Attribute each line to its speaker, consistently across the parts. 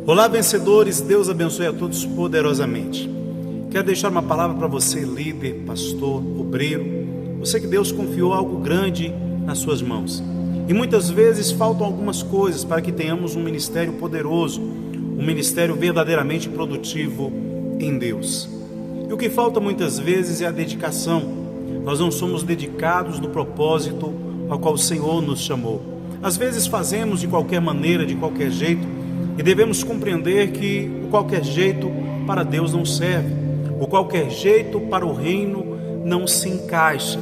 Speaker 1: Olá, vencedores, Deus abençoe a todos poderosamente. Quero deixar uma palavra para você, líder, pastor, obreiro, você que Deus confiou algo grande nas suas mãos. E muitas vezes faltam algumas coisas para que tenhamos um ministério poderoso, um ministério verdadeiramente produtivo em Deus. E o que falta muitas vezes é a dedicação. Nós não somos dedicados no propósito ao qual o Senhor nos chamou. Às vezes fazemos de qualquer maneira, de qualquer jeito, e devemos compreender que o qualquer jeito para Deus não serve. O qualquer jeito para o reino não se encaixa.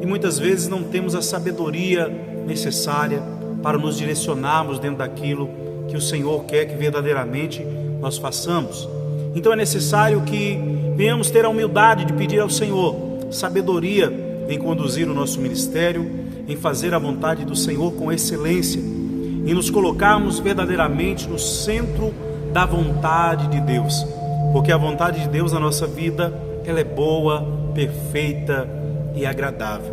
Speaker 1: E muitas vezes não temos a sabedoria necessária para nos direcionarmos dentro daquilo que o Senhor quer que verdadeiramente nós façamos. Então é necessário que venhamos ter a humildade de pedir ao Senhor sabedoria em conduzir o nosso ministério, em fazer a vontade do Senhor com excelência, em nos colocarmos verdadeiramente no centro da vontade de Deus, porque a vontade de Deus na nossa vida, ela é boa, perfeita e agradável.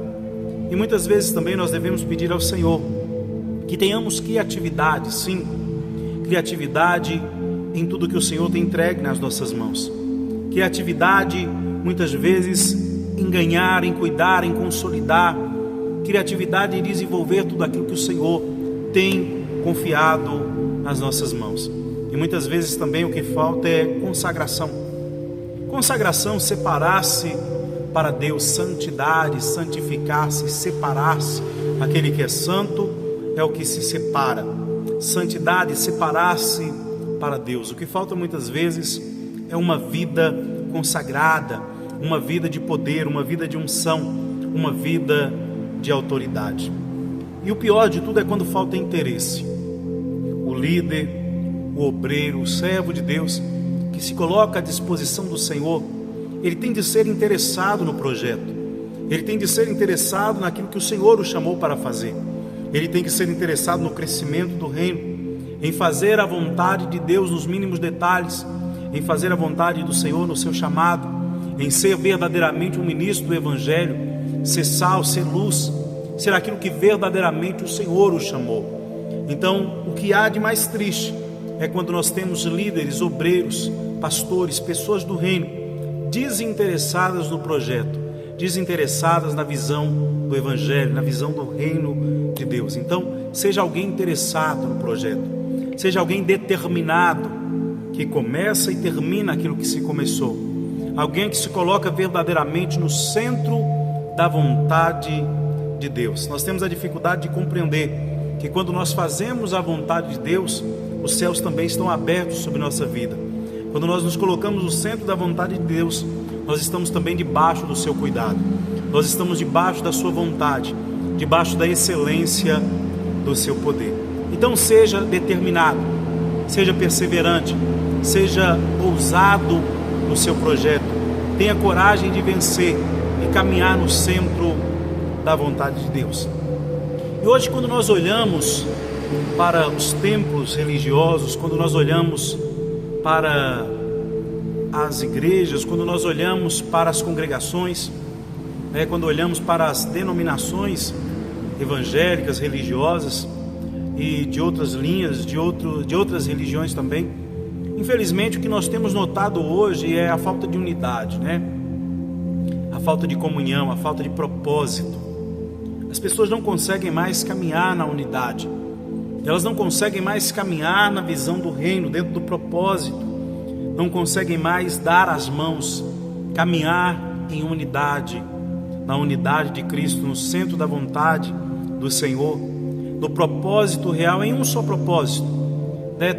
Speaker 1: E muitas vezes também nós devemos pedir ao Senhor que tenhamos criatividade, sim, criatividade em tudo que o Senhor tem entregue nas nossas mãos. Criatividade, muitas vezes, em ganhar, em cuidar, em consolidar. Criatividade em desenvolver tudo aquilo que o Senhor tem confiado nas nossas mãos. E muitas vezes também o que falta é consagração. Consagração, separar-se para Deus, santidade, santificar-se, separar-se. Aquele que é santo é o que se separa. Santidade, separar-se para Deus. O que falta muitas vezes é uma vida consagrada, uma vida de poder, uma vida de unção, uma vida de autoridade. E o pior de tudo é quando falta interesse. O líder, o obreiro, o servo de Deus que se coloca à disposição do Senhor, ele tem de ser interessado no projeto, ele tem de ser interessado naquilo que o Senhor o chamou para fazer, ele tem que ser interessado no crescimento do reino, em fazer a vontade de Deus nos mínimos detalhes, em fazer a vontade do Senhor no seu chamado, em ser verdadeiramente um ministro do Evangelho, ser sal, ser luz, ser aquilo que verdadeiramente o Senhor o chamou. Então, o que há de mais triste é quando nós temos líderes, obreiros, pastores, pessoas do reino, desinteressadas no projeto, desinteressadas na visão do Evangelho, na visão do reino de Deus. Então, seja alguém interessado no projeto, seja alguém determinado, que começa e termina aquilo que se começou, alguém que se coloca verdadeiramente no centro da vontade de Deus. Nós temos a dificuldade de compreender que quando nós fazemos a vontade de Deus, os céus também estão abertos sobre nossa vida. Quando nós nos colocamos no centro da vontade de Deus, nós estamos também debaixo do seu cuidado, nós estamos debaixo da sua vontade, debaixo da excelência do seu poder. Então seja determinado, seja perseverante, seja ousado no seu projeto, tenha coragem de vencer e caminhar no centro da vontade de Deus. E hoje, quando nós olhamos para os templos religiosos, quando nós olhamos para as igrejas, quando nós olhamos para as congregações, quando olhamos para as denominações evangélicas, religiosas e de outras linhas, de outras religiões também, infelizmente o que nós temos notado hoje é a falta de unidade, a falta de comunhão, a falta de propósito. As pessoas não conseguem mais caminhar na unidade, elas não conseguem mais caminhar na visão do reino, dentro do propósito, não conseguem mais dar as mãos, caminhar em unidade, na unidade de Cristo, no centro da vontade do Senhor, no propósito real, em um só propósito,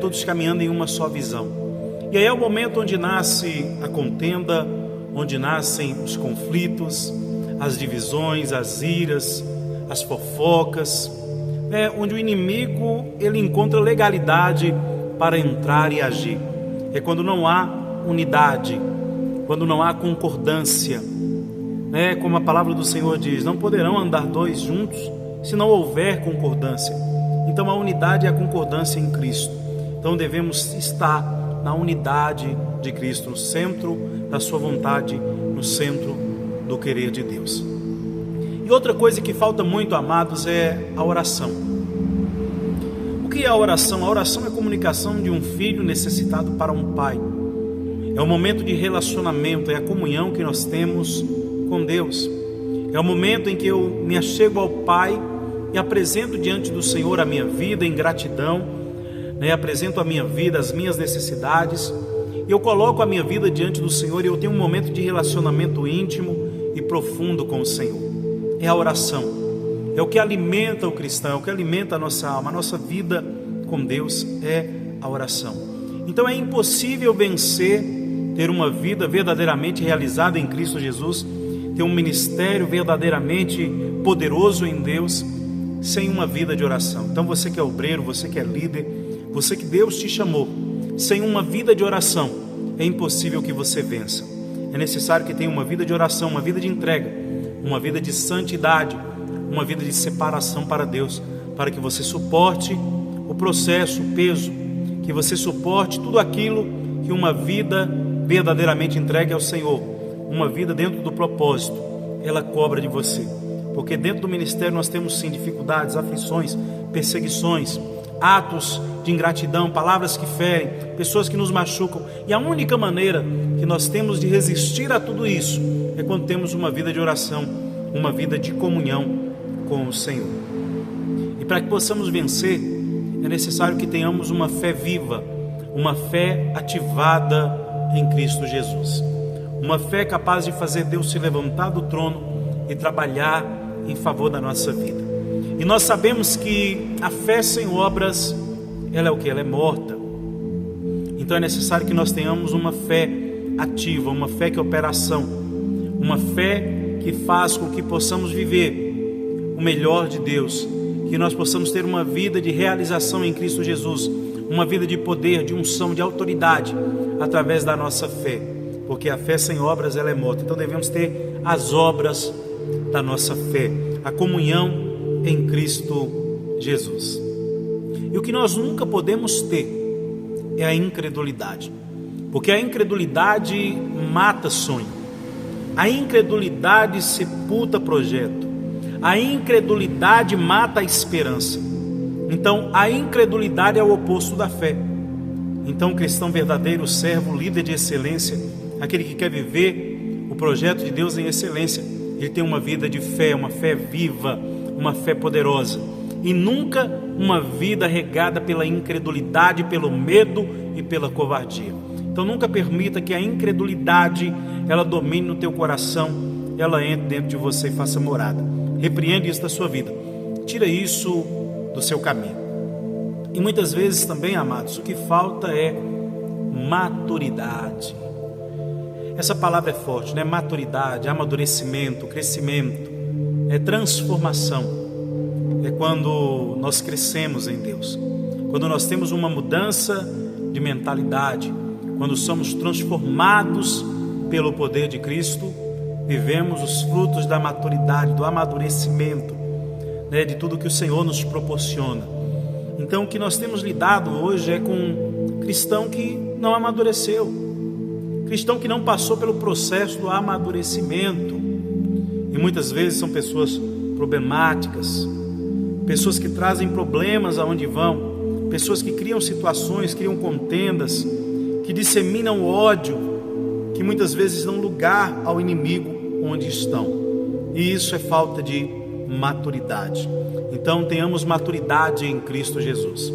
Speaker 1: todos caminhando em uma só visão. E aí é o momento onde nasce a contenda, onde nascem os conflitos, as divisões, as iras, as fofocas, onde o inimigo ele encontra legalidade para entrar e agir. É quando não há unidade, quando não há concordância, como a palavra do Senhor diz, não poderão andar dois juntos se não houver concordância. Então a unidade é a concordância em Cristo. Então devemos estar na unidade de Cristo, no centro da sua vontade, no centro do querer de Deus. E outra coisa que falta muito, amados, é a oração. O que que é a oração? A oração é a comunicação de um filho necessitado para um pai. É o momento de relacionamento, é a comunhão que nós temos com Deus. É o momento em que eu me achego ao Pai e apresento diante do Senhor a minha vida em gratidão, apresento a minha vida, as minhas necessidades, e eu coloco a minha vida diante do Senhor e eu tenho um momento de relacionamento íntimo e profundo com o Senhor. É a oração, é o que alimenta o cristão, é o que alimenta a nossa alma, a nossa vida com Deus é a oração. Então é impossível vencer, ter uma vida verdadeiramente realizada em Cristo Jesus, ter um ministério verdadeiramente poderoso em Deus, sem uma vida de oração. Então você que é obreiro, você que é líder, você que Deus te chamou, sem uma vida de oração, é impossível que você vença. É necessário que tenha uma vida de oração, uma vida de entrega, uma vida de santidade, uma vida de separação para Deus, para que você suporte o processo, o peso, que você suporte tudo aquilo que uma vida verdadeiramente entregue ao Senhor, uma vida dentro do propósito, ela cobra de você. Porque dentro do ministério nós temos sim dificuldades, aflições, perseguições, atos de ingratidão, palavras que ferem, pessoas que nos machucam, e a única maneira que nós temos de resistir a tudo isso é quando temos uma vida de oração, uma vida de comunhão com o Senhor. E para que possamos vencer, é necessário que tenhamos uma fé viva, uma fé ativada em Cristo Jesus, uma fé capaz de fazer Deus se levantar do trono e trabalhar em favor da nossa vida. E nós sabemos que a fé sem obras, ela é o que? Ela é morta. Então é necessário que nós tenhamos uma fé ativa, uma fé que é operação, uma fé que faz com que possamos viver o melhor de Deus, que nós possamos ter uma vida de realização em Cristo Jesus, uma vida de poder, de unção, de autoridade, através da nossa fé, porque a fé sem obras ela é morta. Então devemos ter as obras da nossa fé, a comunhão em Cristo Jesus. E o que nós nunca podemos ter é a incredulidade, porque a incredulidade mata sonho, a incredulidade sepulta projeto, a incredulidade mata a esperança. Então a incredulidade é o oposto da fé. Então o cristão verdadeiro, o servo, o líder de excelência, aquele que quer viver o projeto de Deus em excelência, ele tem uma vida de fé, uma fé viva, uma fé poderosa, e nunca uma vida regada pela incredulidade, pelo medo e pela covardia. Então nunca permita que a incredulidade ela domine no teu coração, ela entre dentro de você e faça morada. Repreende isso da sua vida, tira isso do seu caminho. E muitas vezes também, amados, o que falta é maturidade. Essa palavra é forte, né? Maturidade, amadurecimento, crescimento, é transformação. É quando nós crescemos em Deus, quando nós temos uma mudança de mentalidade, quando somos transformados pelo poder de Cristo, vivemos os frutos da maturidade, do amadurecimento, né? De tudo que o Senhor nos proporciona. Então o que nós temos lidado hoje é com um cristão que não amadureceu, cristão que não passou pelo processo do amadurecimento. E muitas vezes são pessoas problemáticas, pessoas que trazem problemas aonde vão, pessoas que criam situações, criam contendas, que disseminam ódio, que muitas vezes dão lugar ao inimigo onde estão. E isso é falta de maturidade. Então tenhamos maturidade em Cristo Jesus.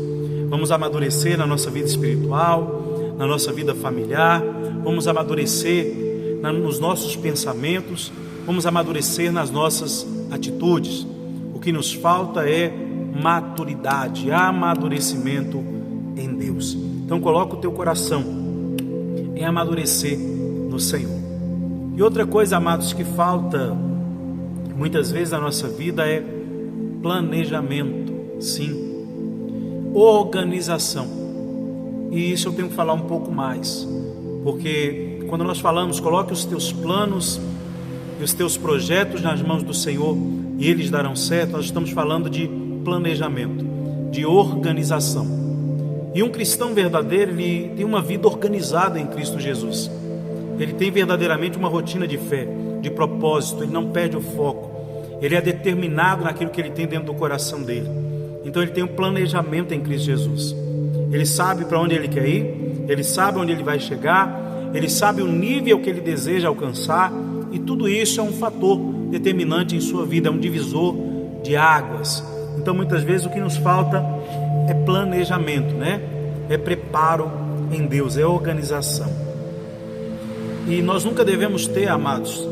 Speaker 1: Vamos amadurecer na nossa vida espiritual, na nossa vida familiar, vamos amadurecer nos nossos pensamentos, vamos amadurecer nas nossas atitudes. O que nos falta é maturidade, amadurecimento em Deus. Então coloca o teu coração em amadurecer no Senhor. E outra coisa, amados, que falta muitas vezes na nossa vida é planejamento, sim, organização. E isso eu tenho que falar um pouco mais, porque quando nós falamos, coloque os teus planos e os teus projetos nas mãos do Senhor e eles darão certo, nós estamos falando de planejamento, de organização. E um cristão verdadeiro, ele tem uma vida organizada em Cristo Jesus. Ele tem verdadeiramente uma rotina de fé, de propósito, ele não perde o foco. Ele é determinado naquilo que ele tem dentro do coração dele. Então ele tem um planejamento em Cristo Jesus. Ele sabe para onde ele quer ir, ele sabe onde ele vai chegar, ele sabe o nível que ele deseja alcançar, e tudo isso é um fator determinante em sua vida, é um divisor de águas. Então muitas vezes o que nos falta é planejamento, né? É preparo em Deus, é organização. E nós nunca devemos ter, amados,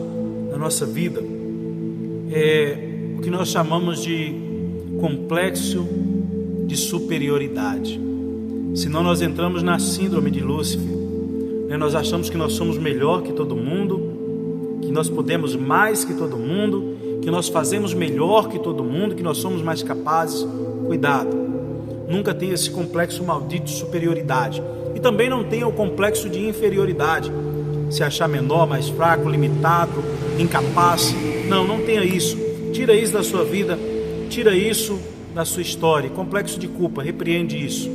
Speaker 1: na nossa vida, o que nós chamamos de complexo de superioridade. Senão nós entramos na síndrome de Lúcifer, né? Nós achamos que nós somos melhor que todo mundo, que nós podemos mais que todo mundo, que nós fazemos melhor que todo mundo, que nós somos mais capazes. Cuidado, nunca tenha esse complexo maldito de superioridade, e também não tenha o complexo de inferioridade, se achar menor, mais fraco, limitado, incapaz. Não tenha isso. Tira isso da sua vida, tira isso da sua história. Complexo de culpa, repreende isso.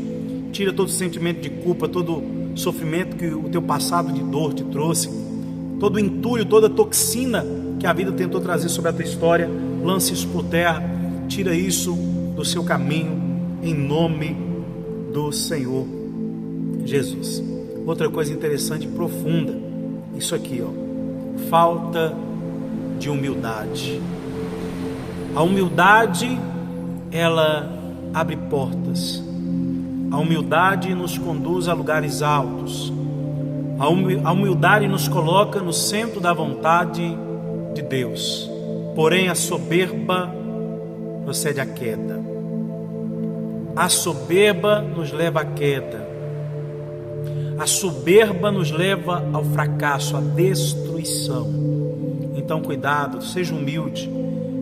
Speaker 1: Tira todo sentimento de culpa, todo sofrimento que o teu passado de dor te trouxe, todo entulho, toda toxina que a vida tentou trazer sobre a tua história. Lance isso por terra, tira isso do seu caminho, em nome do Senhor Jesus. Outra coisa interessante e profunda, isso aqui, falta de humildade. A humildade, ela abre portas. A humildade nos conduz a lugares altos. A humildade nos coloca no centro da vontade de Deus. Porém, a soberba procede à queda. A soberba nos leva à queda. A soberba nos leva ao fracasso, à destruição. Então, cuidado, seja humilde.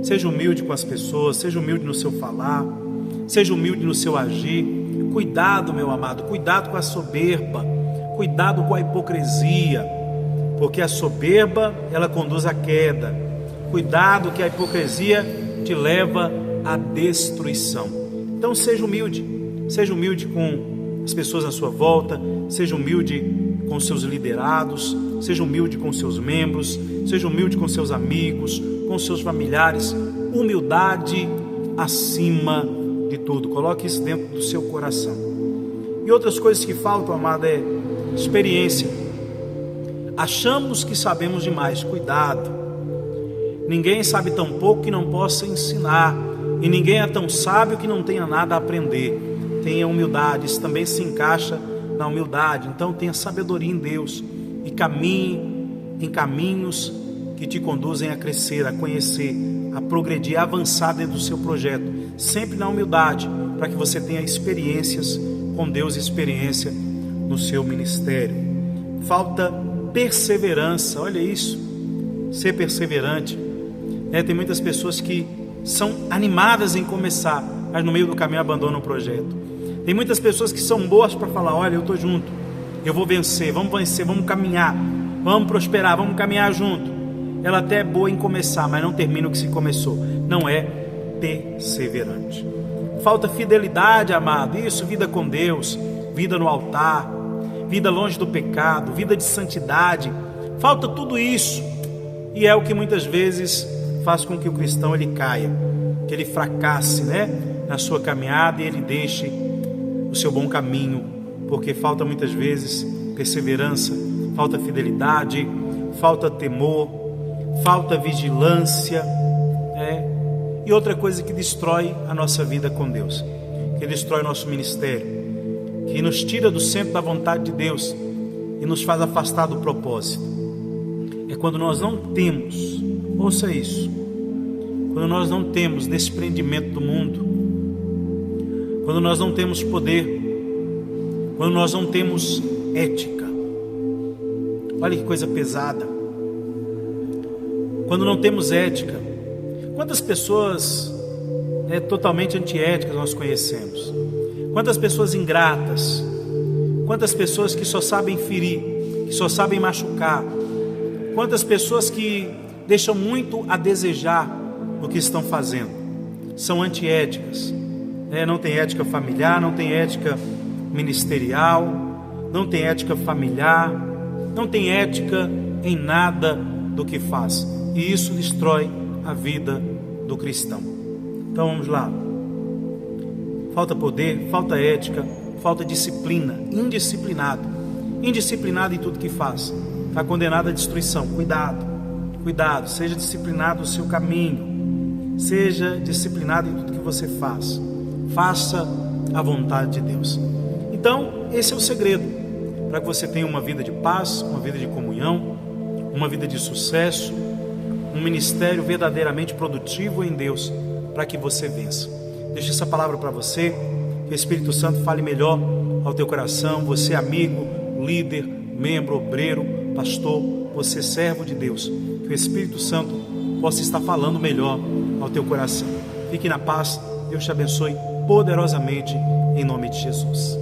Speaker 1: Seja humilde com as pessoas, seja humilde no seu falar, seja humilde no seu agir. Cuidado, meu amado, cuidado com a soberba, cuidado com a hipocrisia, porque a soberba, ela conduz à queda. Cuidado que a hipocrisia te leva à destruição. Então seja humilde com as pessoas à sua volta, seja humilde com os seus liderados, seja humilde com os seus membros, seja humilde com seus amigos, com seus familiares. Humildade acima de tudo. Coloque isso dentro do seu coração. E outras coisas que faltam, amado, é experiência. Achamos que sabemos demais. Cuidado. Ninguém sabe tão pouco que não possa ensinar, e ninguém é tão sábio que não tenha nada a aprender. Tenha humildade. Isso também se encaixa na humildade. Então tenha sabedoria em Deus e caminhe em caminhos que te conduzem a crescer, a conhecer, a progredir, a avançar dentro do seu projeto, sempre na humildade, para que você tenha experiências com Deus, experiência no seu ministério. Falta perseverança, olha isso, ser perseverante. Tem muitas pessoas que são animadas em começar, mas no meio do caminho abandonam o projeto. Tem muitas pessoas que são boas para falar: olha, eu estou junto, eu vou vencer, vamos caminhar, vamos prosperar, vamos caminhar junto. Ela até é boa em começar, mas não termina o que se começou. Não é perseverante. Falta fidelidade, amado. Isso, vida com Deus, vida no altar, vida longe do pecado, vida de santidade. Falta tudo isso. E é o que muitas vezes faz com que o cristão ele caia, que ele fracasse, na sua caminhada, e ele deixe o seu bom caminho, porque falta muitas vezes perseverança, falta fidelidade, falta temor, falta vigilância, e outra coisa que destrói a nossa vida com Deus, que destrói o nosso ministério, que nos tira do centro da vontade de Deus e nos faz afastar do propósito, é quando nós não temos, ouça isso, quando nós não temos desprendimento do mundo, quando nós não temos poder, quando nós não temos ética. Olha que coisa pesada. Quando não temos ética. Quantas pessoas totalmente antiéticas nós conhecemos? Quantas pessoas ingratas? Quantas pessoas que só sabem ferir, que só sabem machucar? Quantas pessoas que deixam muito a desejar no que estão fazendo? São antiéticas. Não tem ética familiar, não tem ética ministerial, não tem ética familiar, não tem ética em nada do que faz. E isso destrói a vida do cristão. Então vamos lá. falta poder, falta ética, falta disciplina, indisciplinado em tudo que faz, está condenado à destruição. Cuidado, seja disciplinado no seu caminho, seja disciplinado em tudo que você faz, faça a vontade de Deus. Então, esse é o segredo, para que você tenha uma vida de paz, uma vida de comunhão, uma vida de sucesso, um ministério verdadeiramente produtivo em Deus, para que você vença. Deixa essa palavra para você, que o Espírito Santo fale melhor ao teu coração, você amigo, líder, membro, obreiro, pastor, você servo de Deus, que o Espírito Santo possa estar falando melhor ao teu coração. Fique na paz, Deus te abençoe poderosamente, em nome de Jesus.